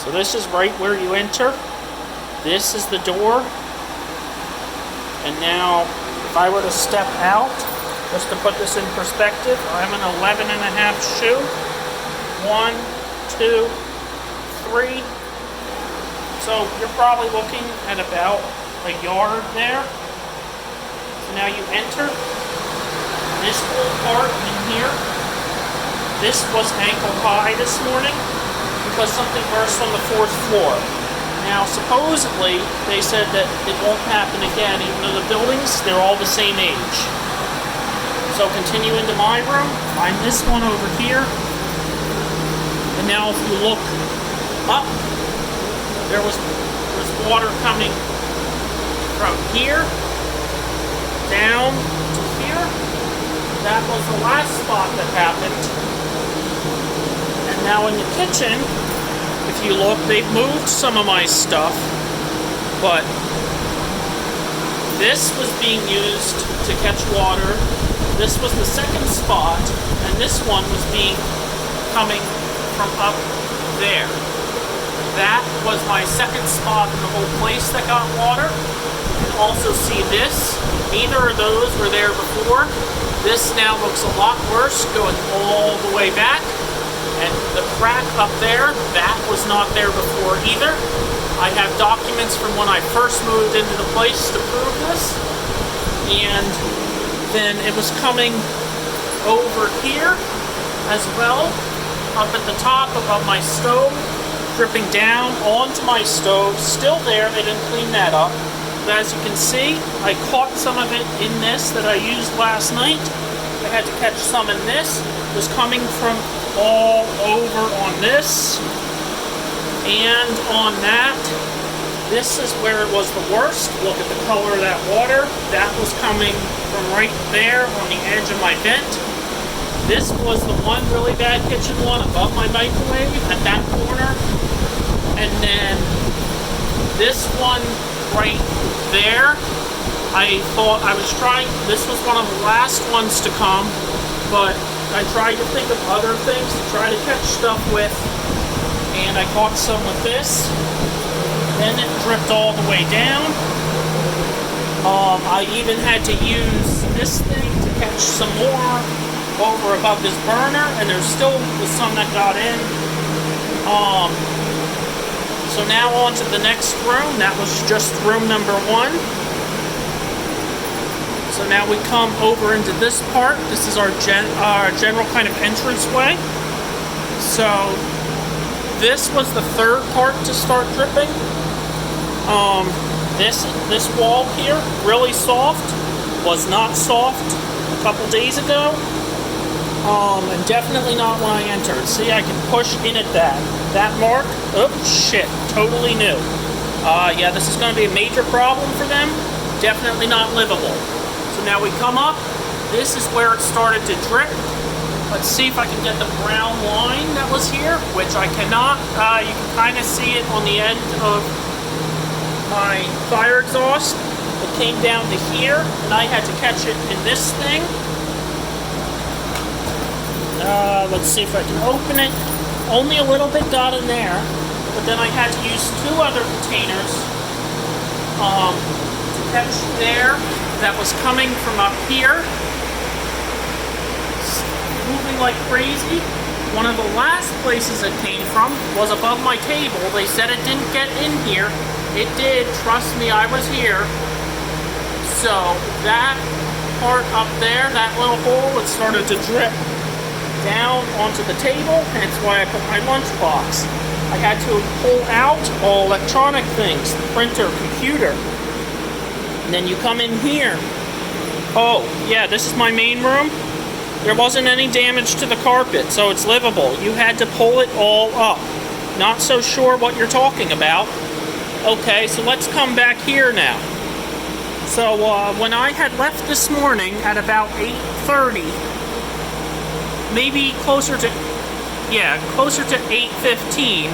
So this is right where you enter. This is the door. And now, if I were to step out, just to put this in perspective, I'm an 11 and a half shoe. 1, 2, 3. So you're probably looking at about a yard there. So now you enter this whole part in here. This was ankle high this morning because something burst on the 4th floor. Now supposedly they said that it won't happen again, even though the buildings, they're all the same age. So continue into my room, find this one over here. And now if you look up, there's water coming from here down to here. That was the last spot that happened. And now in the kitchen, if you look, they've moved some of my stuff, but this was being used to catch water. This was the second spot, and this one was coming from up there. That was my second spot in the whole place that got water. You can also see this. Neither of those were there before. This now looks a lot worse, going all the way back. And the crack up there, that was not there before either. I have documents from when I first moved into the place to prove this. And then it was coming over here as well, up at the top above my stove, dripping down onto my stove, still there. They didn't clean that up. But as you can see, I caught some of it in this that I used last night. I had to catch some in this. It was coming from all over on this and on that. This is where it was the worst. Look at the color of that water. That was coming from right there on the edge of my vent. This was the one really bad kitchen one above my microwave at that corner. And then this one right there, I thought I was trying, this was one of the last ones to come, but I tried to think of other things to try to catch stuff with, and I caught some with this. Then it dripped all the way down. I even had to use this thing to catch some more over above this burner, and there still was some that got in. So now on to the next room. That was just room number 1. So now we come over into this part. This is our general kind of entranceway. So this was the third part to start dripping. This wall here, really soft, was not soft a couple days ago. And definitely not when I entered. See, I can push in at that. That mark, oh shit, totally new. Yeah, this is going to be a major problem for them. Definitely not livable. So now we come up. This is where it started to drip. Let's see if I can get the brown line that was here, which I cannot. You can kind of see it on the end of my fire exhaust. It came down to here, and I had to catch it in this thing. Let's see if I can open it. Only a little bit got in there, but then I had to use 2 other containers to catch there. That was coming from up here, moving like crazy. One of the last places it came from was above my table. They said it didn't get in here. It did. Trust me, I was here. So that part up there, that little hole, it started to drip down onto the table. That's why I put my lunchbox. I had to pull out all electronic things, the printer, computer. And then you come in here. Oh, yeah, this is my main room. There wasn't any damage to the carpet, so it's livable. You had to pull it all up. Not so sure what you're talking about. Okay, so let's come back here now. So when I had left this morning at about 8:30, maybe closer to 8:15,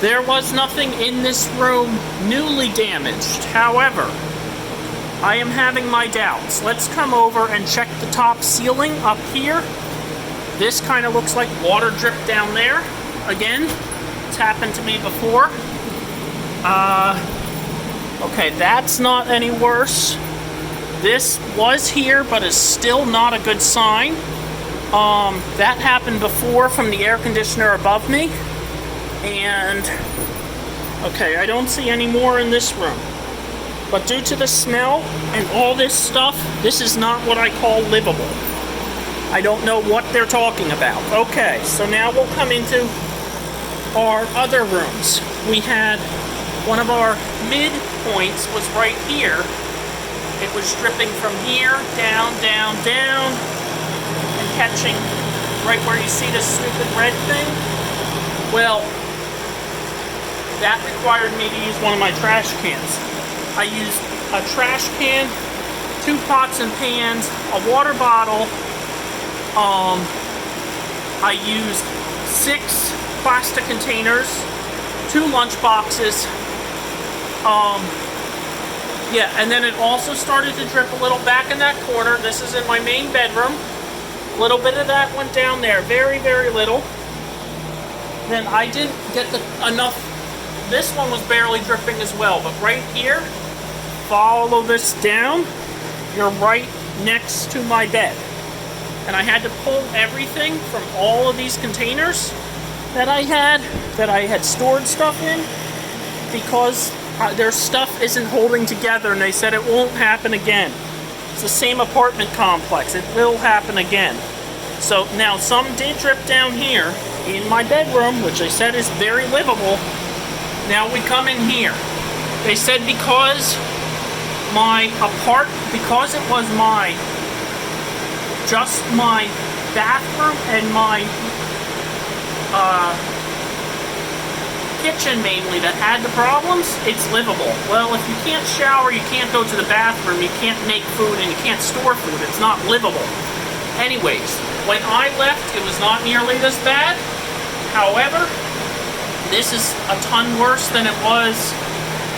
there was nothing in this room newly damaged. However, I am having my doubts. Let's come over and check the top ceiling up here. This kind of looks like water drip down there. again. It's happened to me before. Okay, that's not any worse. This was here, but is still not a good sign. That happened before from the air conditioner above me. And, okay, I don't see any more in this room. But due to the smell and all this stuff, this is not what I call livable. I don't know what they're talking about. Okay, so now we'll come into our other rooms. We had one of our midpoints was right here. It was dripping from here, down, down, down, and catching right where you see this stupid red thing. Well, that required me to use one of my trash cans. I used a trash can, 2 pots and pans, a water bottle. I used 6 plastic containers, 2 lunch boxes. Yeah, and then it also started to drip a little back in that corner. This is in my main bedroom. A little bit of that went down there, very, very little. Then I didn't get enough. This one was barely dripping as well, but right here, follow this down, you're right next to my bed. And I had to pull everything from all of these containers that I had stored stuff in, because their stuff isn't holding together, and they said it won't happen again. It's the same apartment complex. It will happen again. So now some did drip down here in my bedroom, which they said is very livable. Now we come in here. They said because it was just my bathroom and my kitchen mainly that had the problems, it's livable. Well, if you can't shower, you can't go to the bathroom, you can't make food, and you can't store food, it's not livable. Anyways, when I left, it was not nearly this bad. However, this is a ton worse than it was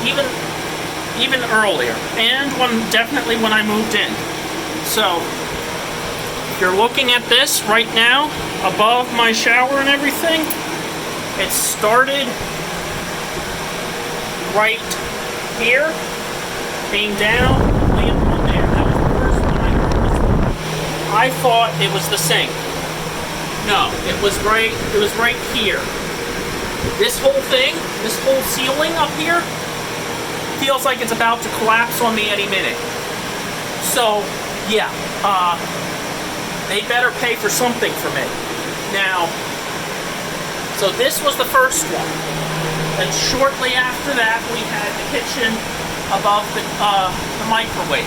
even earlier, and definitely when I moved in. So, if you're looking at this right now, above my shower and everything, it started right here, came down, landed on there. That was the first time I thought it was the sink. No, it was right here. This whole thing, this whole ceiling up here, feels like it's about to collapse on me any minute. So, yeah, they better pay for something for me. Now, so this was the first one. And shortly after that, we had the kitchen above the microwave.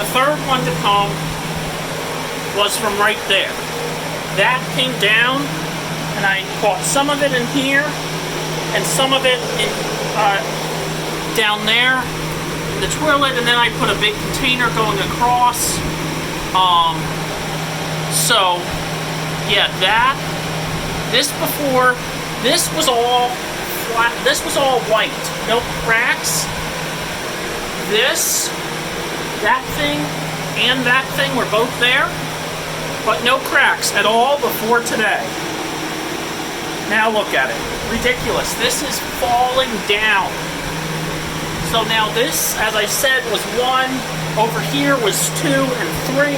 The third one to come was from right there. That came down, and I caught some of it in here, and some of it in down there in the toilet, and then I put a big container going across. So, yeah, this was all flat, this was all white, no cracks. That thing, and that thing were both there, but no cracks at all before today. Now look at it, ridiculous. This is falling down. So now this, as I said, was 1, over here was 2 and 3.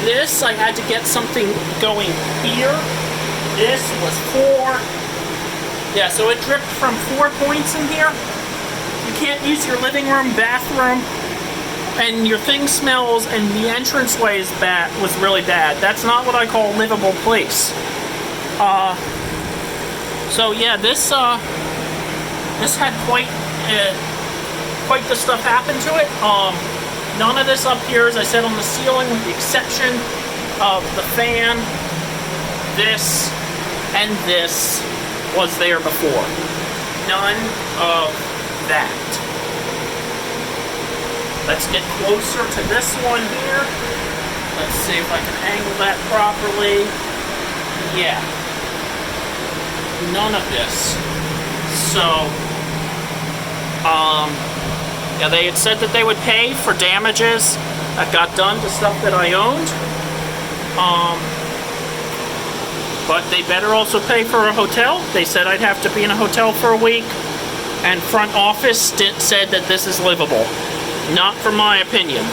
This, I had to get something going here. This was 4. Yeah, so it dripped from 4 points in here. You can't use your living room, bathroom, and your thing smells, and the entranceway was really bad. That's not what I call a livable place. So yeah, this had quite the stuff happen to it. None of this up here, as I said, on the ceiling, with the exception of the fan. This and this was there before. None of that. Let's get closer to this one here. Let's see if I can angle that properly. Yeah. None of this. So, yeah, they had said that they would pay for damages that got done to stuff that I owned. But they better also pay for a hotel. They said I'd have to be in a hotel for a week. And front office said that this is livable. Not for my opinion.